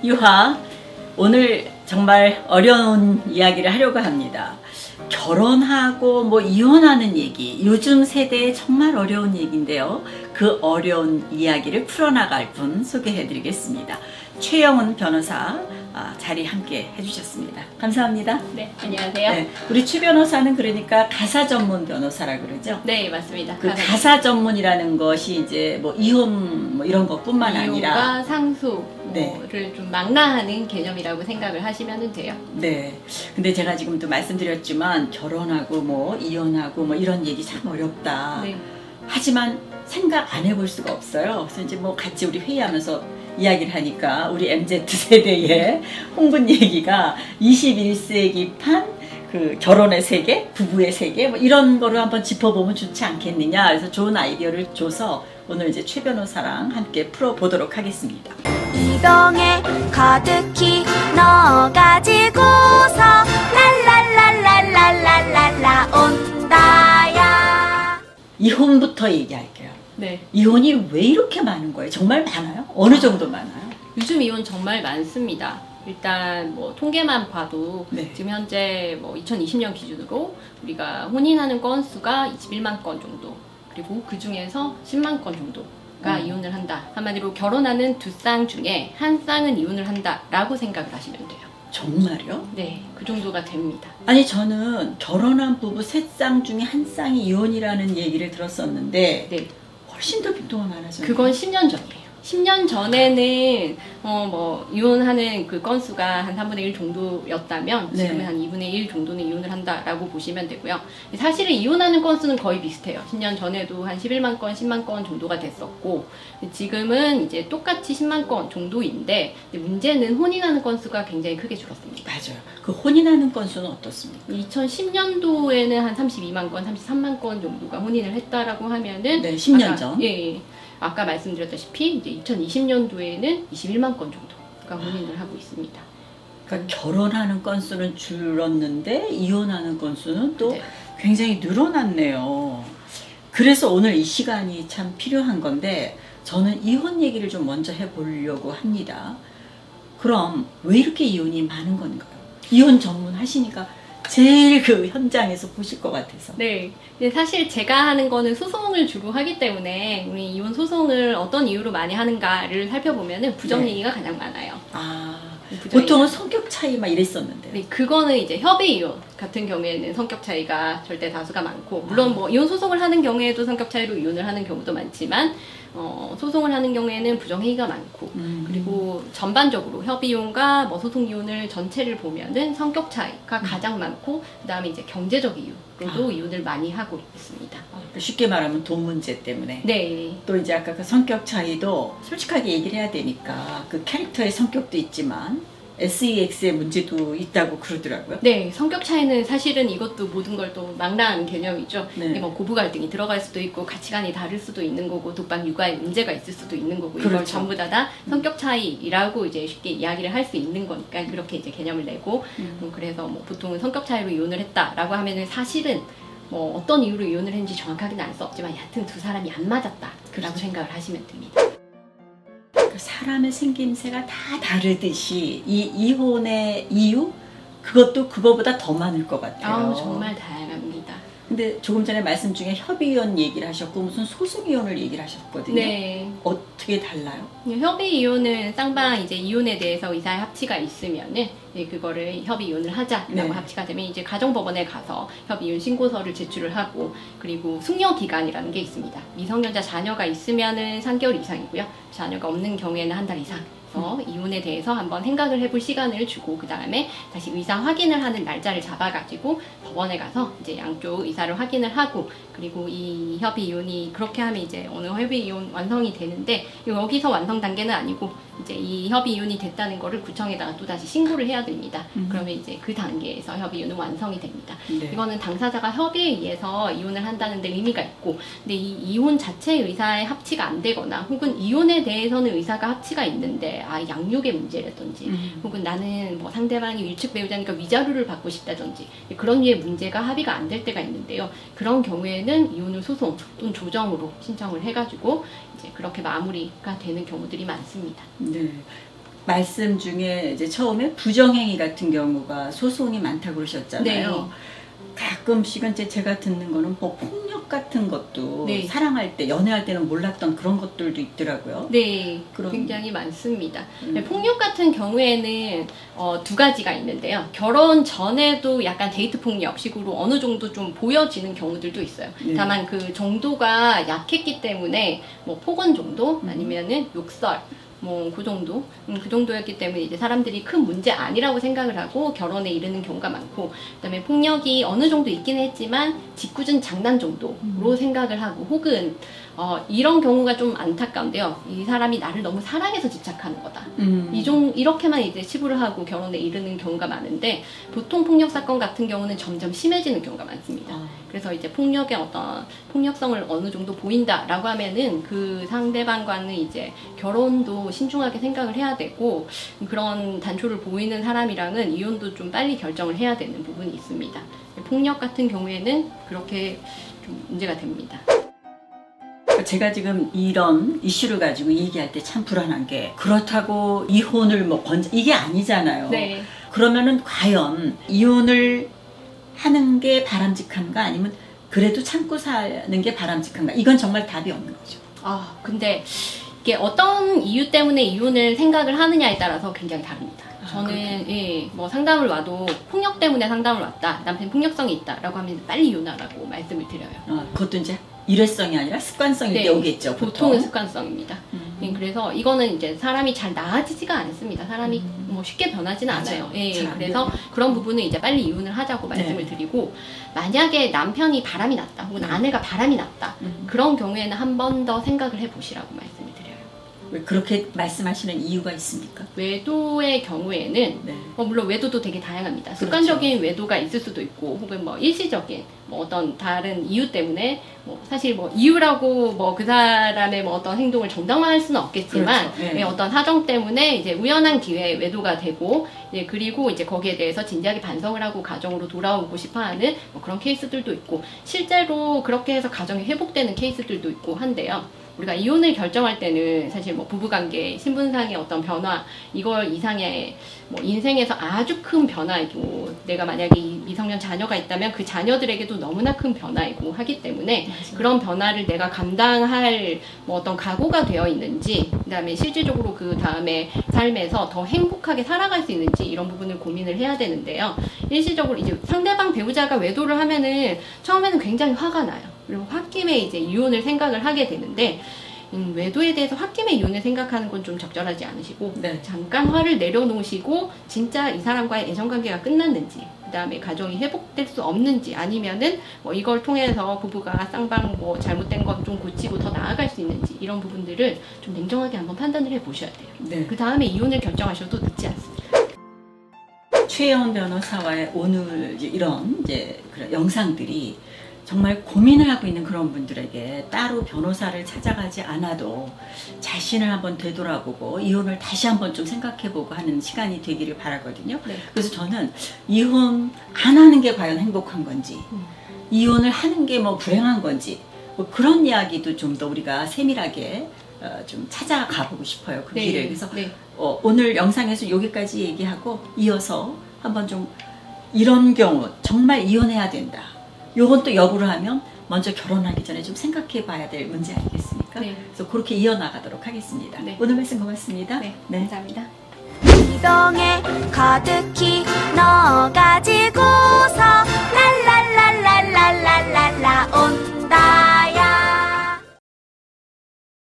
유하, 오늘 정말 어려운 이야기를 하려고 합니다. 결혼하고 이혼하는 얘기, 요즘 세대에 정말 어려운 얘기인데요. 그 어려운 이야기를 풀어나갈 분 소개해드리겠습니다. 최영은 변호사 자리 함께 해주셨습니다. 감사합니다. 네, 안녕하세요. 네, 우리 최 변호사는 그러니까 가사 전문 변호사라고 그러죠? 네, 맞습니다. 그 가사 전문이라는 것이 이제 이혼 이런 것뿐만 아니라 이혼과 상속을 네. 좀 망라하는 개념이라고 생각을 하시면 돼요. 네. 근데 제가 지금도 말씀드렸지만 결혼하고 이혼하고 이런 얘기 참 어렵다. 네. 하지만 생각 안 해볼 수가 없어요. 그래서 이제 같이 우리 회의하면서 이야기를 하니까 우리 MZ 세대의 홍분 얘기가 21세기판 그 결혼의 세계, 부부의 세계 이런 거를 한번 짚어보면 좋지 않겠느냐. 그래서 좋은 아이디어를 줘서 오늘 이제 최 변호사랑 함께 풀어보도록 하겠습니다. 이 병에 가득히 넣어가지고서 랄랄랄랄랄랄랄라 온다야. 이혼부터 얘기할게요. 네. 이혼이 왜 이렇게 많은 거예요? 정말 많아요? 어느 정도 많아요? 요즘 이혼 정말 많습니다. 일단 통계만 봐도 네. 지금 현재 2020년 기준으로 우리가 혼인하는 건수가 21만 건 정도, 그리고 그 중에서 10만 건 정도가 이혼을 한다. 한마디로 결혼하는 두 쌍 중에 한 쌍은 이혼을 한다라고 생각을 하시면 돼요. 정말요? 네, 그 정도가 됩니다. 아니 저는 결혼한 부부 세 쌍 중에 한 쌍이 이혼이라는 얘기를 들었었는데 네. 훨씬 더 빈도가 많아졌네요. 그건 10년 전이에요. 10년 전에는 이혼하는 그 건수가 한 3분의 1 정도였다면 네. 지금은 한 2분의 1 정도는 이혼을 한다라고 보시면 되고요. 사실은 이혼하는 건수는 거의 비슷해요. 10년 전에도 한 11만 건, 10만 건 정도가 됐었고 지금은 이제 똑같이 10만 건 정도인데 문제는 혼인하는 건수가 굉장히 크게 줄었습니다. 맞아요. 그 혼인하는 건수는 어떻습니까? 2010년도에는 한 32만 건, 33만 건 정도가 혼인을 했다라고 하면은 네, 10년 전. 예. 아까 말씀드렸다시피 이제 2020년도에는 21만 건 정도가 혼인을 하고 있습니다. 그러니까 결혼하는 건수는 줄었는데 이혼하는 건수는 또 네. 굉장히 늘어났네요. 그래서 오늘 이 시간이 참 필요한 건데 저는 이혼 얘기를 좀 먼저 해보려고 합니다. 그럼 왜 이렇게 이혼이 많은 건가요? 이혼 전문 하시니까 제일 그 현장에서 보실 것 같아서. 네. 근데 사실 제가 하는 거는 소송을 주로 하기 때문에 우리 이혼 소송을 어떤 이유로 많이 하는가를 살펴보면은 부정 네. 얘기가 가장 많아요. 보통은 성격 차이 막 이랬었는데요. 네, 그거는 이제 협의 이혼 같은 경우에는 성격 차이가 절대 다수가 많고, 물론 이혼 소송을 하는 경우에도 성격 차이로 이혼을 하는 경우도 많지만, 소송을 하는 경우에는 부정행위가 많고, 그리고 전반적으로 협의 이혼과 소송 이혼을 전체를 보면은 성격 차이가 가장 많고, 그 다음에 이제 경제적 이유로도 이혼을 많이 하고 있습니다. 쉽게 말하면 돈 문제 때문에. 네. 또 이제 아까 그 성격 차이도 솔직하게 얘기를 해야 되니까 그 캐릭터의 성격도 있지만 SEX의 문제도 있다고 그러더라고요. 네, 성격 차이는 사실은 이것도 모든 걸 또 망라하는 개념이죠. 네. 이게 고부 갈등이 들어갈 수도 있고 가치관이 다를 수도 있는 거고 독방 육아에 문제가 있을 수도 있는 거고 이걸 그렇죠. 전부 다 성격 차이라고 이제 쉽게 이야기를 할 수 있는 거니까 그렇게 이제 개념을 내고 그래서 보통은 성격 차이로 이혼을 했다라고 하면은 사실은 어떤 이유로 이혼을 했는지 정확하게는 알 수 없지만 여하튼 두 사람이 안 맞았다라고 그렇죠. 생각을 하시면 됩니다. 사람의 생김새가 다 다르듯이 이 이혼의 이유? 그것도 그거보다 더 많을 것 같아요. 정말 다양합니다. 근데 조금 전에 말씀 중에 협의이혼 얘기를 하셨고 무슨 소송이혼을 얘기를 하셨거든요. 네. 어떻게 달라요? 협의 이혼은 쌍방 이제 이혼에 대해서 의사의 합치가 있으면은 그거를 협의 이혼을 하자라고 네. 합치가 되면 이제 가정법원에 가서 협의 이혼 신고서를 제출을 하고, 그리고 숙려 기간이라는 게 있습니다. 미성년자 자녀가 있으면은 3개월 이상이고요. 자녀가 없는 경우에는 한 달 이상. 이혼에 대해서 한번 생각을 해볼 시간을 주고 그 다음에 다시 의사 확인을 하는 날짜를 잡아가지고 법원에 가서 이제 양쪽 의사를 확인을 하고, 그리고 이 협의 이혼이 그렇게 하면 이제 어느 협의 이혼 완성이 되는데 여기서 완성 단계는 아니고 이제 이 협의 이혼이 됐다는 거를 구청에다가 또 다시 신고를 해야 됩니다. 그러면 이제 그 단계에서 협의 이혼은 완성이 됩니다. 네. 이거는 당사자가 협의에 의해서 이혼을 한다는 데 의미가 있고, 근데 이 이혼 자체의 의사의 합치가 안 되거나 혹은 이혼에 대해서는 의사가 합치가 있는데 양육의 문제라든지 혹은 나는 상대방이 위축 배우자니까 위자료를 받고 싶다든지 그런 류의 문제가 합의가 안 될 때가 있는데요. 그런 경우에는 이혼을 소송 또는 조정으로 신청을 해가지고 이제 그렇게 마무리가 되는 경우들이 많습니다. 네. 말씀 중에 이제 처음에 부정행위 같은 경우가 소송이 많다고 그러셨잖아요. 네. 가끔씩은 이제 제가 듣는 거는 뭐 폭력 같은 것도 네. 사랑할 때, 연애할 때는 몰랐던 그런 것들도 있더라고요. 네, 그럼- 굉장히 많습니다. 네, 폭력 같은 경우에는 두 가지가 있는데요. 결혼 전에도 약간 데이트 폭력식으로 어느 정도 좀 보여지는 경우들도 있어요. 네. 다만 그 정도가 약했기 때문에 뭐 폭언 정도 아니면은 욕설 뭐 그 정도 그 정도였기 때문에 이제 사람들이 큰 문제 아니라고 생각을 하고 결혼에 이르는 경우가 많고, 그다음에 폭력이 어느 정도 있긴 했지만 짓궂은 장난 정도로 생각을 하고, 혹은 이런 경우가 좀 안타까운데요. 이 사람이 나를 너무 사랑해서 집착하는 거다. 이렇게만 이제 치부를 하고 결혼에 이르는 경우가 많은데, 보통 폭력 사건 같은 경우는 점점 심해지는 경우가 많습니다. 그래서 이제 폭력의 어떤 폭력성을 어느 정도 보인다라고 하면은 그 상대방과는 이제 결혼도 신중하게 생각을 해야 되고, 그런 단초를 보이는 사람이랑은 이혼도 좀 빨리 결정을 해야 되는 부분이 있습니다. 폭력 같은 경우에는 그렇게 좀 문제가 됩니다. 제가 지금 이런 이슈를 가지고 얘기할 때 참 불안한 게, 그렇다고 이혼을 뭐 이게 아니잖아요. 네. 그러면은 과연 이혼을 하는 게 바람직한가, 아니면 그래도 참고 사는 게 바람직한가? 이건 정말 답이 없는 거죠. 근데 이게 어떤 이유 때문에 이혼을 생각을 하느냐에 따라서 굉장히 다릅니다. 저는 뭐 상담을 와도 폭력 때문에 상담을 왔다, 남편 폭력성이 있다라고 하면 빨리 이혼하라고 말씀을 드려요. 그것도 이제 일회성이 아니라 습관성일 때 오겠죠. 보통은 습관성입니다. 그래서 이거는 이제 사람이 잘 나아지지가 않습니다. 사람이 뭐 쉽게 변하지는 맞아요. 않아요. 예, 잘 안 그래서 돼요. 그런 부분은 이제 빨리 이혼을 하자고 말씀을 드리고, 만약에 남편이 바람이 났다, 혹은 아내가 바람이 났다, 그런 경우에는 한 번 더 생각을 해보시라고 말씀을 드려요. 왜 그렇게 말씀하시는 이유가 있습니까? 외도의 경우에는 네. 물론 외도도 되게 다양합니다. 습관적인 외도가 있을 수도 있고, 혹은 뭐 일시적인 뭐 어떤 다른 이유 때문에, 뭐 사실 뭐 이유라고 뭐 그 사람의 뭐 어떤 행동을 정당화할 수는 없겠지만, 그렇죠. 네. 예, 어떤 사정 때문에 이제 우연한 기회에 외도가 되고, 그리고 이제 거기에 대해서 진지하게 반성을 하고 가정으로 돌아오고 싶어하는 뭐 그런 케이스들도 있고, 실제로 그렇게 해서 가정이 회복되는 케이스들도 있고 한데요. 우리가 이혼을 결정할 때는 사실 뭐 부부관계, 신분상의 어떤 변화, 이걸 이상의 뭐 인생에서 아주 큰 변화이고, 내가 만약에 이 미성년 자녀가 있다면 그 자녀들에게도 너무나 큰 변화이고 하기 때문에, 그런 변화를 내가 감당할 뭐 어떤 각오가 되어 있는지, 그다음에 실질적으로 그 다음에 삶에서 더 행복하게 살아갈 수 있는지, 이런 부분을 고민을 해야 되는데요. 일시적으로 이제 상대방 배우자가 외도를 하면은 처음에는 굉장히 화가 나요. 그리고 홧김에 이제 이혼을 생각을 하게 되는데, 외도에 대해서 홧김에 이혼을 생각하는 건 좀 적절하지 않으시고, 네. 잠깐 화를 내려놓으시고 진짜 이 사람과의 애정관계가 끝났는지, 그 다음에 가정이 회복될 수 없는지, 아니면은 뭐 이걸 통해서 부부가 쌍방 뭐 잘못된 건 좀 고치고 더 나아갈 수 있는지, 이런 부분들을 좀 냉정하게 한번 판단을 해보셔야 돼요. 네. 그 다음에 이혼을 결정하셔도 늦지 않습니다. 최혜원 변호사와의 오늘 이런 그런 영상들이 정말 고민을 하고 있는 그런 분들에게 따로 변호사를 찾아가지 않아도 자신을 한번 되돌아보고 이혼을 다시 한번 좀 생각해보고 하는 시간이 되기를 바라거든요. 네. 그래서 저는 이혼 안 하는 게 과연 행복한 건지, 이혼을 하는 게 뭐 불행한 건지, 뭐 그런 이야기도 좀 더 우리가 세밀하게 좀 찾아가 보고 싶어요. 그 길을. 그래서 오늘 영상에서 여기까지 얘기하고, 이어서 한번 좀 이런 경우 정말 이혼해야 된다, 요건 또 여부를 하면 먼저 결혼하기 전에 좀 생각해 봐야 될 문제 아니겠습니까? 네. 그래서 그렇게 이어나가도록 하겠습니다. 네. 오늘 말씀 고맙습니다. 네, 감사합니다. 이 병에 가득히 넣어가지고